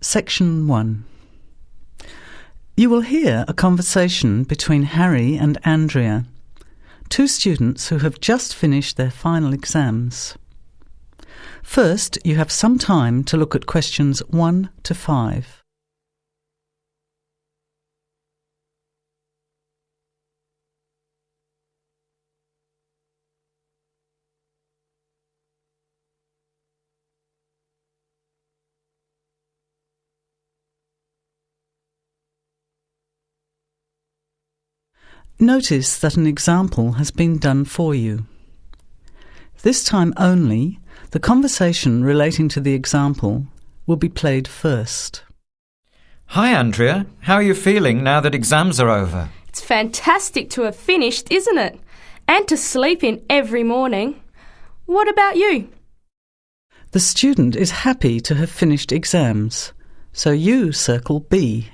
Section 1. You will hear a conversation between Harry and Andrea, two students who have just finished their final exams. First, you have some time to look at questions 1 to 5. Notice that an example has been done for you. This time only, the conversation relating to the example will be played first. Hi, Andrea. How are you feeling now that exams are over? It's fantastic to have finished, isn't it? And to sleep in every morning. What about you? The student is happy to have finished exams, so you circle B.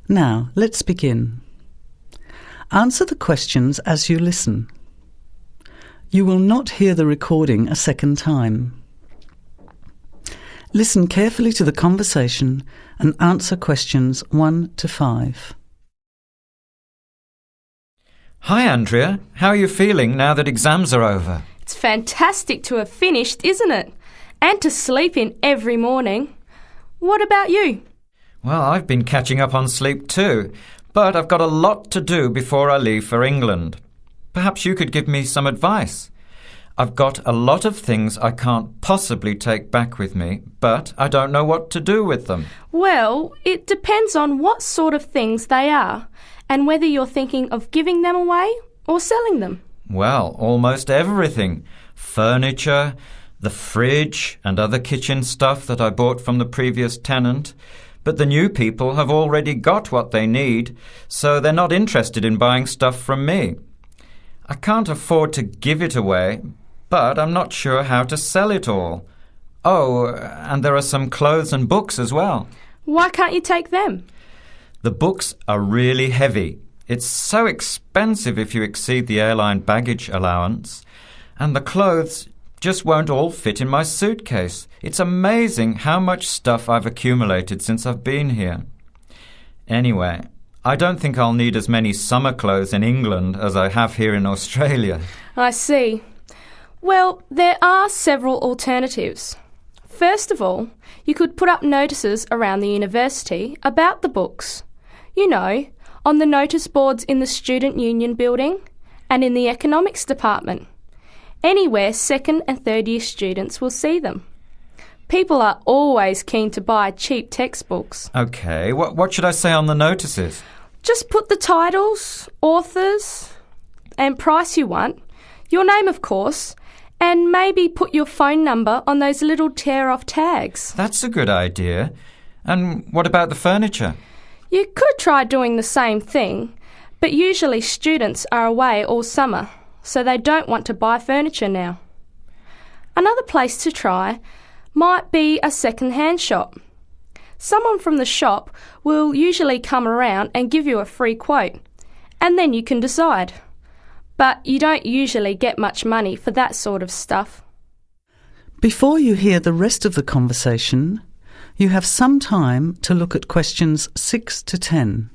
Now, let's begin. Answer the questions as you listen. You will not hear the recording a second time. Listen carefully to the conversation and answer questions 1 to 5. Hi, Andrea. How are you feeling now that exams are over? It's fantastic to have finished, isn't it? And to sleep in every morning. What about you? Well, I've been catching up on sleep too, but I've got a lot to do before I leave for England. Perhaps you could give me some advice. I've got a lot of things I can't possibly take back with me, but I don't know what to do with them. Well, it depends on what sort of things they are and whether you're thinking of giving them away or selling them. Well, almost everything. Furniture, the fridge and other kitchen stuff that I bought from the previous tenant. But the new people have already got what they need, so they're not interested in buying stuff from me. I can't afford to give it away, but I'm not sure how to sell it all. Oh, and there are some clothes and books as well. Why can't you take them? The books are really heavy. It's so expensive if you exceed the airline baggage allowance. And the clothes just won't all fit in my suitcase. It's amazing how much stuff I've accumulated since I've been here. Anyway, I don't think I'll need as many summer clothes in England as I have here in Australia. I see. Well, there are several alternatives. First of all, you could put up notices around the university about the books. You know, on the notice boards in the Student Union building and in the economics department. Anywhere second and third year students will see them. People are always keen to buy cheap textbooks. OK, what should I say on the notices? Just put the titles, authors and price you want, your name of course, and maybe put your phone number on those little tear-off tags. That's a good idea. And what about the furniture? You could try doing the same thing, but usually students are away all summer, so they don't want to buy furniture now. Another place to try might be a second-hand shop. Someone from the shop will usually come around and give you a free quote, and then you can decide. But you don't usually get much money for that sort of stuff. Before you hear the rest of the conversation, you have some time to look at questions 6 to 10.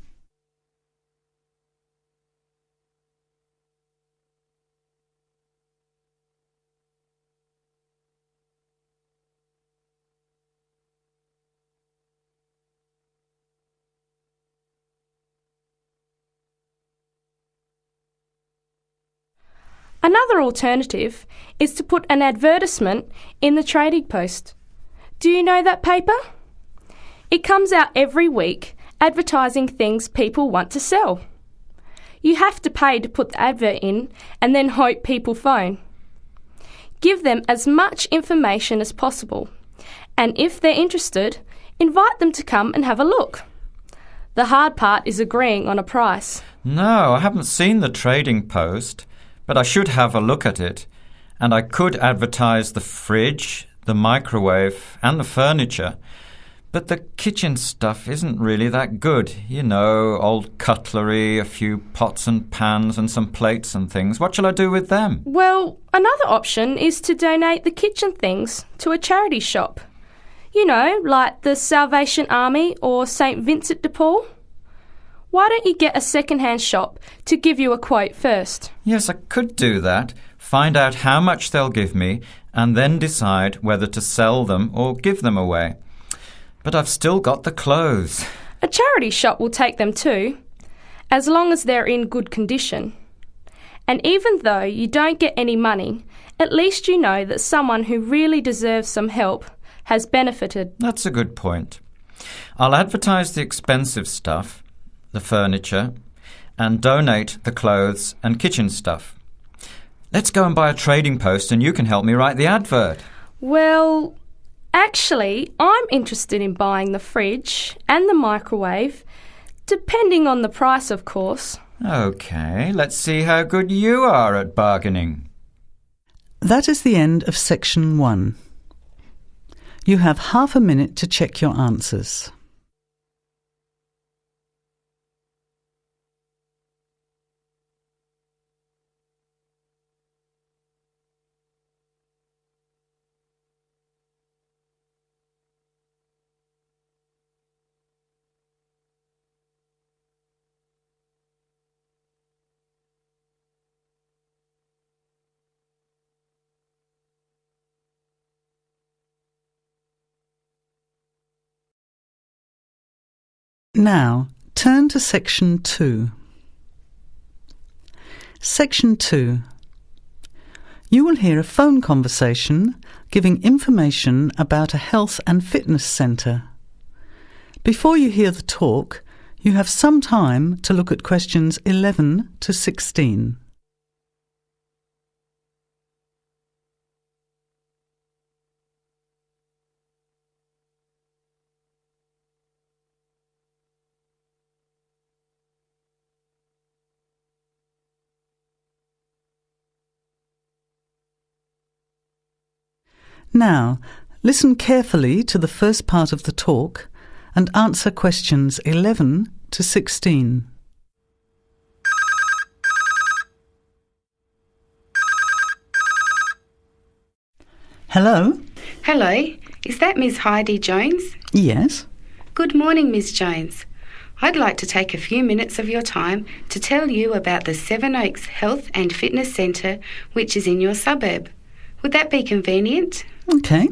Another alternative is to put an advertisement in the Trading Post. Do you know that paper? It comes out every week advertising things people want to sell. You have to pay to put the advert in and then hope people phone. Give them as much information as possible, and if they're interested, invite them to come and have a look. The hard part is agreeing on a price. No, I haven't seen the Trading Post, but I should have a look at it. And I could advertise the fridge, the microwave and the furniture. But the kitchen stuff isn't really that good. You know, old cutlery, a few pots and pans and some plates and things. What shall I do with them? Well, another option is to donate the kitchen things to a charity shop. You know, like the Salvation Army or St. Vincent de Paul? Why don't you get a second-hand shop to give you a quote first? Yes, I could do that. Find out how much they'll give me and then decide whether to sell them or give them away. But I've still got the clothes. A charity shop will take them too, as long as they're in good condition. And even though you don't get any money, at least you know that someone who really deserves some help has benefited. That's a good point. I'll advertise the expensive stuff, the furniture, and donate the clothes and kitchen stuff. Let's go and buy a trading post and you can help me write the advert. Well, actually, I'm interested in buying the fridge and the microwave, depending on the price, of course. OK, let's see how good you are at bargaining. That is the end of section 1. You have half a minute to check your answers. Now, turn to section 2. Section 2. You will hear a phone conversation giving information about a health and fitness centre. Before you hear the talk, you have some time to look at questions 11 to 16. Now, listen carefully to the first part of the talk and answer questions 11 to 16. Hello? Hello, is that Miss Heidi Jones? Yes? Good morning, Miss Jones. I'd like to take a few minutes of your time to tell you about the Seven Oaks Health and Fitness Centre, which is in your suburb. Would that be convenient? OK.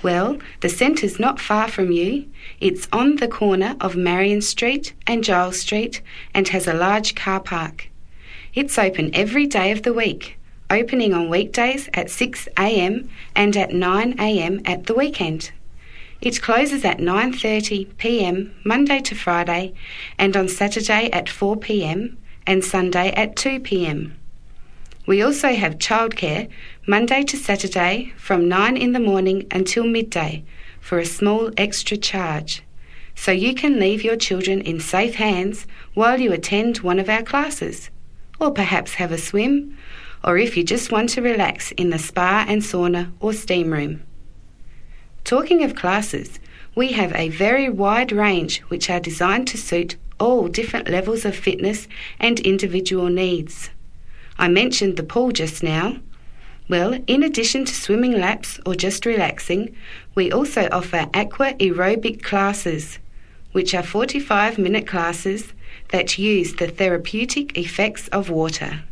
Well, the centre's not far from you. It's on the corner of Marion Street and Giles Street and has a large car park. It's open every day of the week, opening on weekdays at 6 a.m. and at 9 a.m. at the weekend. It closes at 9:30 p.m. Monday to Friday and on Saturday at 4 p.m. and Sunday at 2 p.m. We also have childcare Monday to Saturday from 9 in the morning until midday for a small extra charge, so you can leave your children in safe hands while you attend one of our classes, or perhaps have a swim, or if you just want to relax in the spa and sauna or steam room. Talking of classes, we have a very wide range which are designed to suit all different levels of fitness and individual needs. I mentioned the pool just now. Well, in addition to swimming laps or just relaxing, we also offer aqua aerobic classes, which are 45-minute classes that use the therapeutic effects of water.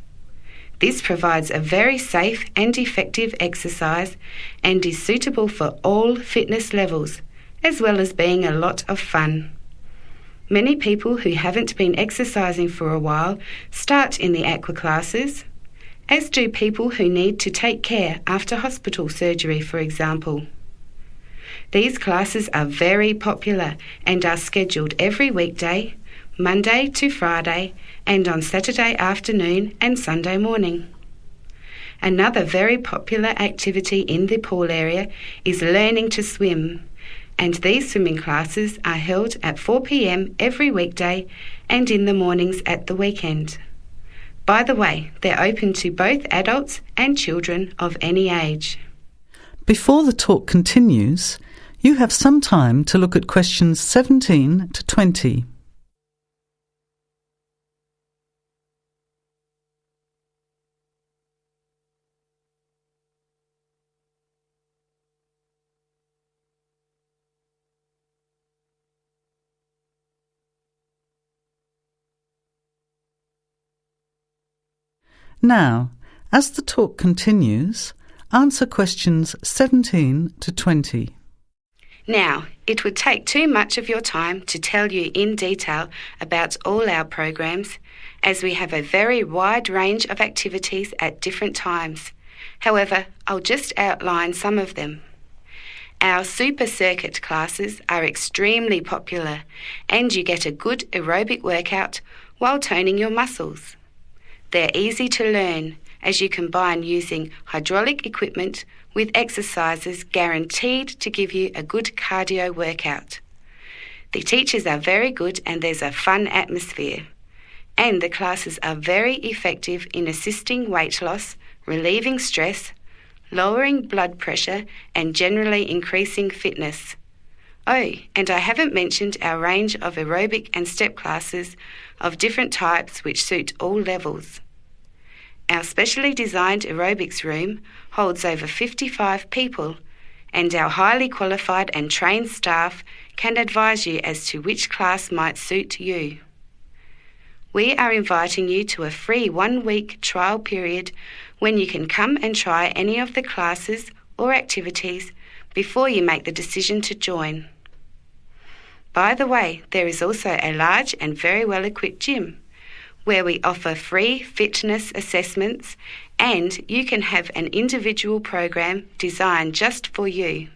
This provides a very safe and effective exercise and is suitable for all fitness levels, as well as being a lot of fun. Many people who haven't been exercising for a while start in the aqua classes, as do people who need to take care after hospital surgery, for example. These classes are very popular and are scheduled every weekday, Monday to Friday, and on Saturday afternoon and Sunday morning. Another very popular activity in the pool area is learning to swim, and these swimming classes are held at 4 p.m. every weekday and in the mornings at the weekend. By the way, they're open to both adults and children of any age. Before the talk continues, you have some time to look at questions 17 to 20. Now, as the talk continues, answer questions 17 to 20. Now, it would take too much of your time to tell you in detail about all our programs, as we have a very wide range of activities at different times. However, I'll just outline some of them. Our super circuit classes are extremely popular, and you get a good aerobic workout while toning your muscles. They're easy to learn, as you combine using hydraulic equipment with exercises guaranteed to give you a good cardio workout. The teachers are very good and there's a fun atmosphere. And the classes are very effective in assisting weight loss, relieving stress, lowering blood pressure and generally increasing fitness. Oh, and I haven't mentioned our range of aerobic and step classes of different types which suit all levels. Our specially designed aerobics room holds over 55 people, and our highly qualified and trained staff can advise you as to which class might suit you. We are inviting you to a free 1-week trial period when you can come and try any of the classes or activities before you make the decision to join. By the way, there is also a large and very well-equipped gym, where we offer free fitness assessments and you can have an individual program designed just for you.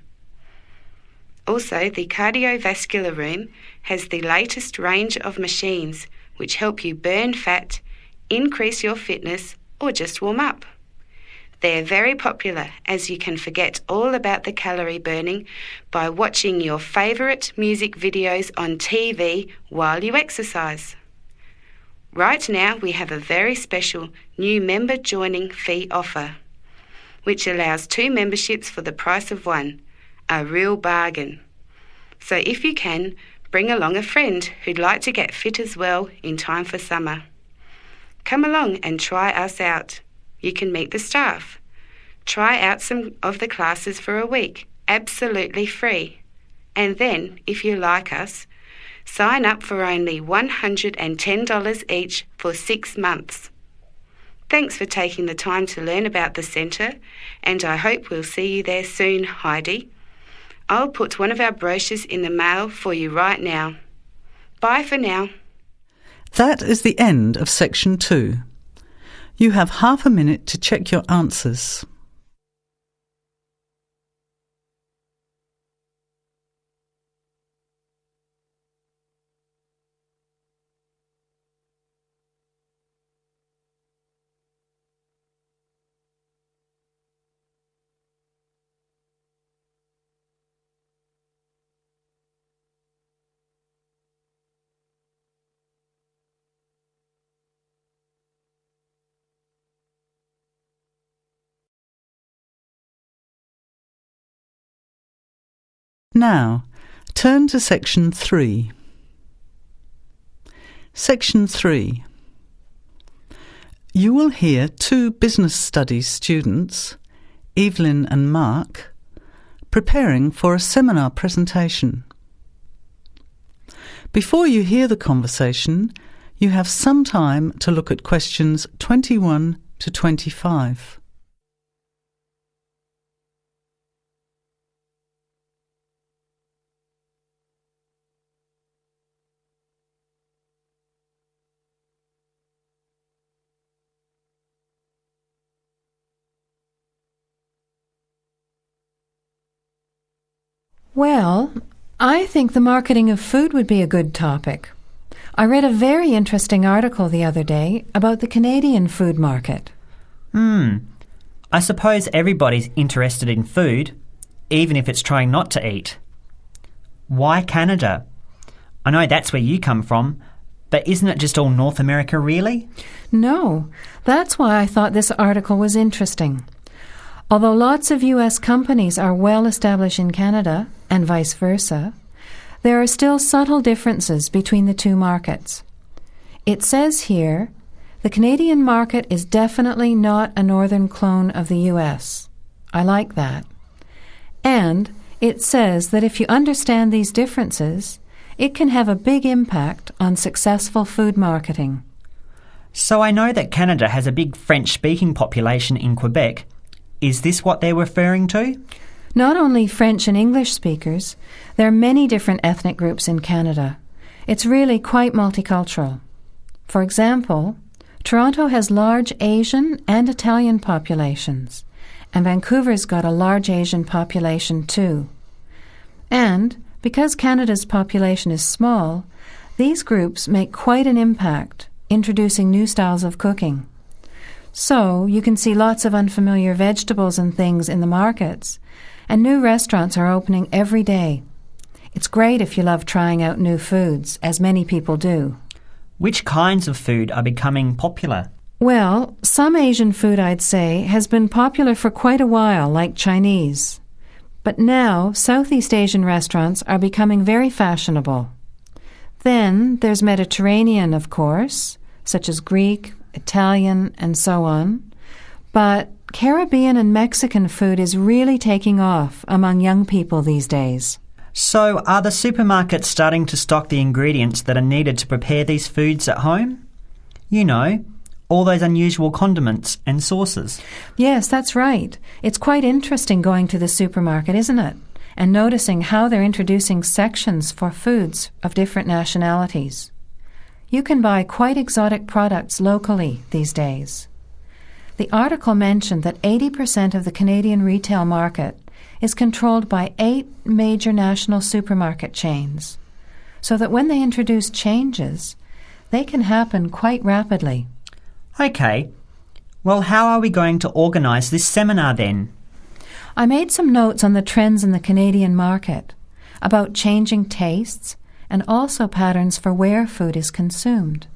Also, the cardiovascular room has the latest range of machines which help you burn fat, increase your fitness, or just warm up. They're very popular, as you can forget all about the calorie burning by watching your favourite music videos on TV while you exercise. Right now we have a very special new member joining fee offer, which allows 2 memberships for the price of 1, a real bargain. So if you can, bring along a friend who'd like to get fit as well in time for summer. Come along and try us out. You can meet the staff. Try out some of the classes for a week, absolutely free. And then, if you like us, sign up for only $110 each for 6 months. Thanks for taking the time to learn about the centre, and I hope we'll see you there soon, Heidi. I'll put one of our brochures in the mail for you right now. Bye for now. That is the end of section 2. You have half a minute to check your answers. Now, turn to section 3. Section 3. You will hear 2 business studies students, Evelyn and Mark, preparing for a seminar presentation. Before you hear the conversation, you have some time to look at questions 21 to 25. Well, I think the marketing of food would be a good topic. I read a very interesting article the other day about the Canadian food market. I suppose everybody's interested in food, even if it's trying not to eat. Why Canada? I know that's where you come from, but isn't it just all North America, really? No, that's why I thought this article was interesting. Although lots of U.S. companies are well established in Canada, and vice versa, there are still subtle differences between the 2 markets. It says here, the Canadian market is definitely not a northern clone of the U.S. I like that. And it says that if you understand these differences, it can have a big impact on successful food marketing. So I know that Canada has a big French-speaking population in Quebec. Is this what they're referring to? Not only French and English speakers, there are many different ethnic groups in Canada. It's really quite multicultural. For example, Toronto has large Asian and Italian populations, and Vancouver's got a large Asian population too. And because Canada's population is small, these groups make quite an impact, introducing new styles of cooking. So you can see lots of unfamiliar vegetables and things in the markets, and new restaurants are opening every day. It's great if you love trying out new foods, as many people do. Which kinds of food are becoming popular? Well, some Asian food, I'd say, has been popular for quite a while, like Chinese. But now, Southeast Asian restaurants are becoming very fashionable. Then there's Mediterranean, of course, such as Greek, Italian, and so on. But Caribbean and Mexican food is really taking off among young people these days. So are the supermarkets starting to stock the ingredients that are needed to prepare these foods at home? You know, all those unusual condiments and sauces. Yes, that's right. It's quite interesting going to the supermarket, isn't it? And noticing how they're introducing sections for foods of different nationalities. You can buy quite exotic products locally these days. The article mentioned that 80% of the Canadian retail market is controlled by 8 major national supermarket chains, so that when they introduce changes, they can happen quite rapidly. OK. Well, how are we going to organise this seminar then? I made some notes on the trends in the Canadian market, about changing tastes, and also patterns for where food is consumed.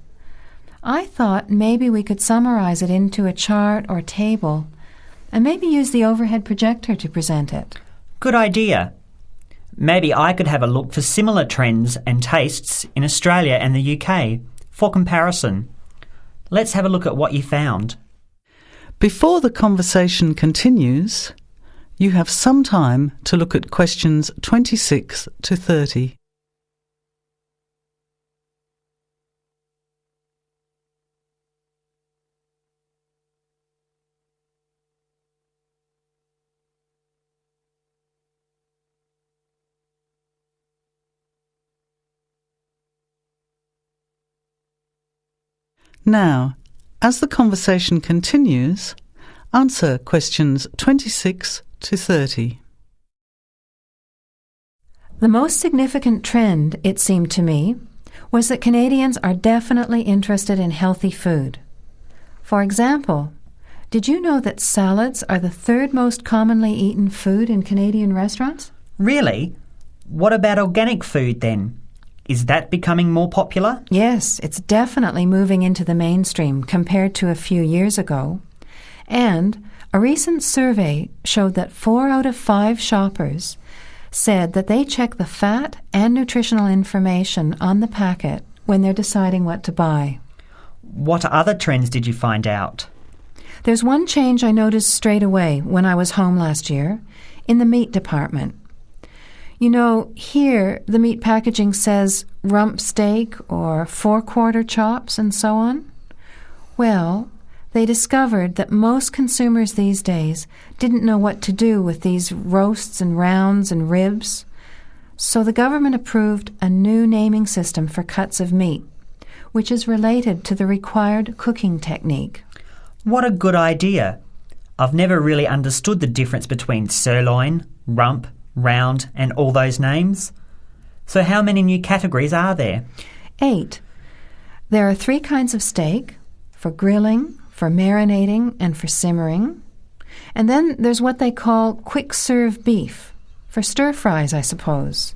I thought maybe we could summarize it into a chart or table, and maybe use the overhead projector to present it. Good idea. Maybe I could have a look for similar trends and tastes in Australia and the UK for comparison. Let's have a look at what you found. Before the conversation continues, you have some time to look at questions 26 to 30. Now, as the conversation continues, answer questions 26 to 30. The most significant trend, it seemed to me, was that Canadians are definitely interested in healthy food. For example, did you know that salads are the 3rd most commonly eaten food in Canadian restaurants? Really? What about organic food then? Is that becoming more popular? Yes, it's definitely moving into the mainstream compared to a few years ago. And a recent survey showed that 4 out of 5 shoppers said that they check the fat and nutritional information on the packet when they're deciding what to buy. What other trends did you find out? There's one change I noticed straight away when I was home last year, in the meat department. You know, here the meat packaging says rump steak or 4-quarter chops and so on. Well, they discovered that most consumers these days didn't know what to do with these roasts and rounds and ribs. So the government approved a new naming system for cuts of meat, which is related to the required cooking technique. What a good idea. I've never really understood the difference between sirloin, rump, round and all those names. So how many new categories are there? 8. There are 3 kinds of steak, for grilling, for marinating, and for simmering. And then there's what they call quick-serve beef, for stir-fries, I suppose.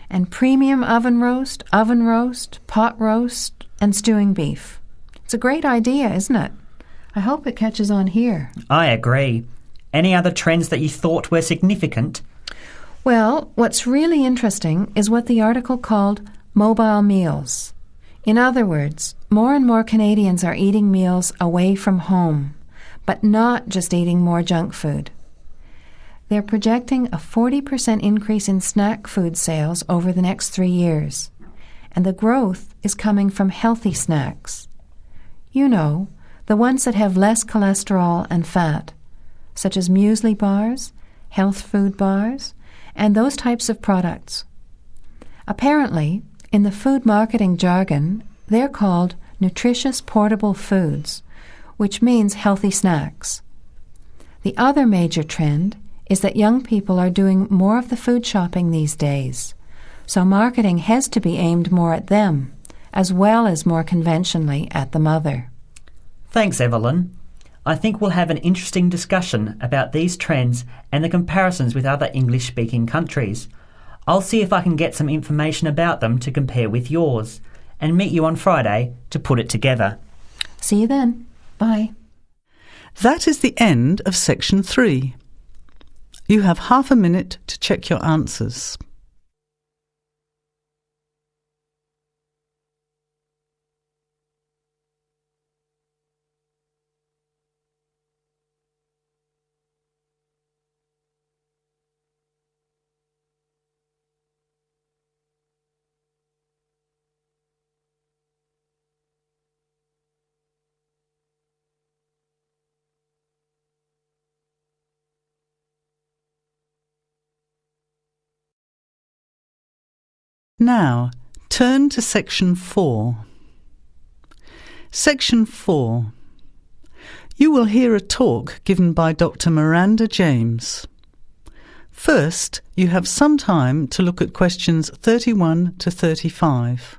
And premium oven roast, pot roast, and stewing beef. It's a great idea, isn't it? I hope it catches on here. I agree. Any other trends that you thought were significant? Well, what's really interesting is what the article called mobile meals. In other words, more and more Canadians are eating meals away from home, but not just eating more junk food. They're projecting a 40% increase in snack food sales over the next 3 years, and the growth is coming from healthy snacks. You know, the ones that have less cholesterol and fat, such as muesli bars, health food bars, and those types of products. Apparently, in the food marketing jargon, they're called nutritious portable foods, which means healthy snacks. The other major trend is that young people are doing more of the food shopping these days, so marketing has to be aimed more at them, as well as more conventionally at the mother. Thanks, Evelyn. I think we'll have an interesting discussion about these trends and the comparisons with other English-speaking countries. I'll see if I can get some information about them to compare with yours, and meet you on Friday to put it together. See you then. Bye. That is the end of section 3. You have half a minute to check your answers. Now, turn to section 4. Section 4. You will hear a talk given by Dr. Miranda James. First, you have some time to look at questions 31 to 35.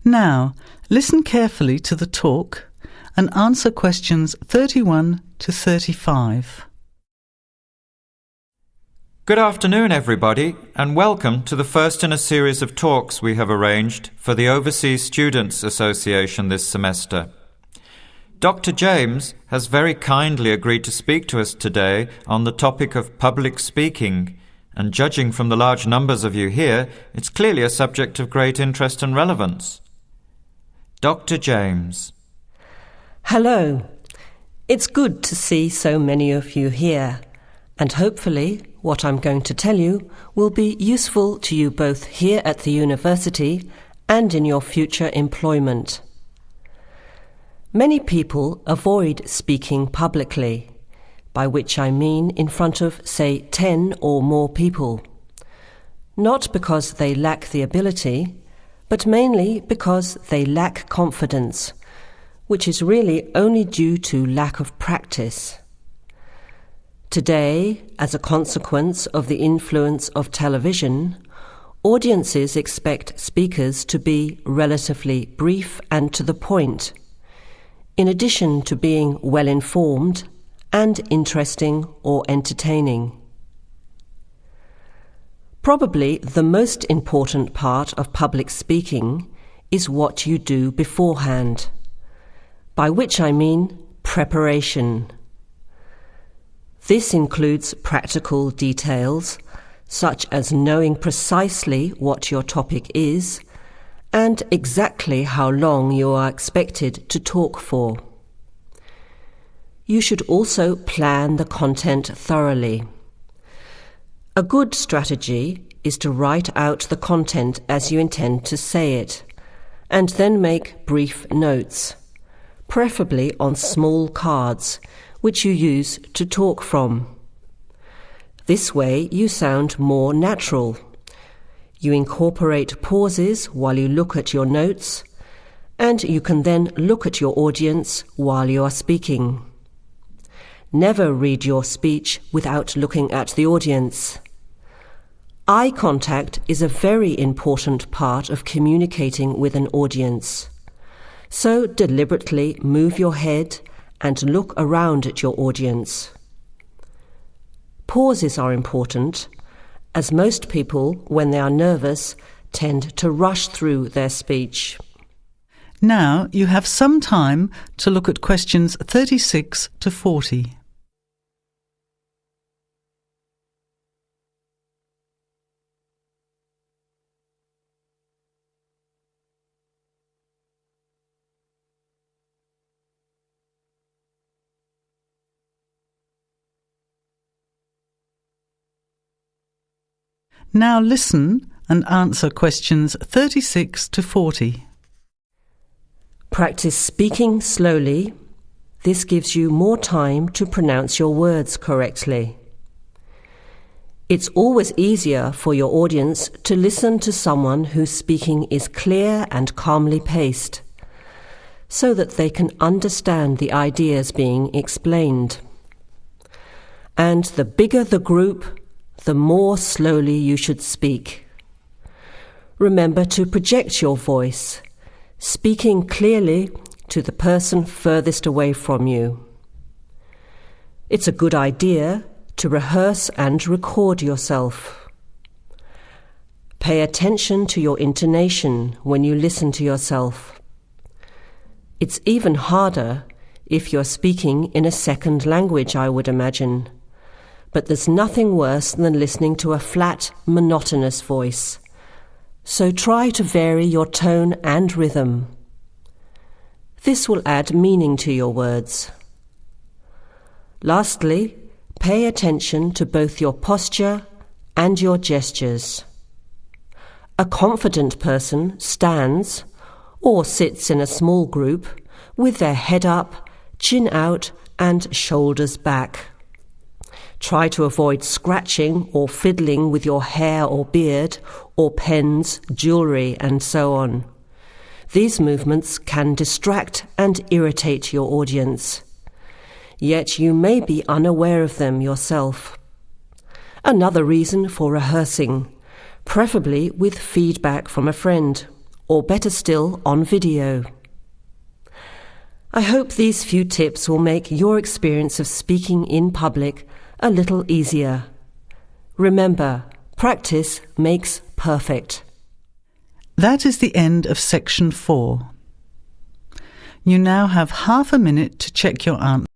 Now, listen carefully to the talk and answer questions 31 to 35. Good afternoon, everybody, and welcome to the first in a series of talks we have arranged for the Overseas Students Association this semester. Dr. James has very kindly agreed to speak to us today on the topic of public speaking, and judging from the large numbers of you here, it's clearly a subject of great interest and relevance. Dr. James. Hello. It's good to see so many of you here, and hopefully what I'm going to tell you will be useful to you both here at the university and in your future employment. Many people avoid speaking publicly, by which I mean in front of, say, 10 or more people. Not because they lack the ability, but mainly because they lack confidence, which is really only due to lack of practice. Today, as a consequence of the influence of television, audiences expect speakers to be relatively brief and to the point, in addition to being well-informed and interesting or entertaining. Probably the most important part of public speaking is what you do beforehand, by which I mean preparation. This includes practical details, such as knowing precisely what your topic is and exactly how long you are expected to talk for. You should also plan the content thoroughly. A good strategy is to write out the content as you intend to say it, and then make brief notes, preferably on small cards, which you use to talk from. This way you sound more natural. You incorporate pauses while you look at your notes, and you can then look at your audience while you are speaking. Never read your speech without looking at the audience. Eye contact is a very important part of communicating with an audience. So deliberately move your head and look around at your audience. Pauses are important, as most people, when they are nervous, tend to rush through their speech. Now you have some time to look at questions 36 to 40. Now listen and answer questions 36 to 40. Practice speaking slowly. This gives you more time to pronounce your words correctly. It's always easier for your audience to listen to someone whose speaking is clear and calmly paced, so that they can understand the ideas being explained. And the bigger the group, the more slowly you should speak. Remember to project your voice, speaking clearly to the person furthest away from you. It's a good idea to rehearse and record yourself. Pay attention to your intonation when you listen to yourself. It's even harder if you're speaking in a second language, I would imagine. But there's nothing worse than listening to a flat, monotonous voice. So try to vary your tone and rhythm. This will add meaning to your words. Lastly, pay attention to both your posture and your gestures. A confident person stands or sits in a small group with their head up, chin out, and shoulders back. Try to avoid scratching or fiddling with your hair or beard, or pens, jewellery, and so on. These movements can distract and irritate your audience. Yet you may be unaware of them yourself. Another reason for rehearsing, preferably with feedback from a friend, or better still, on video. I hope these few tips will make your experience of speaking in public a little easier. Remember, practice makes perfect. That is the end of section 4. You now have half a minute to check your answer.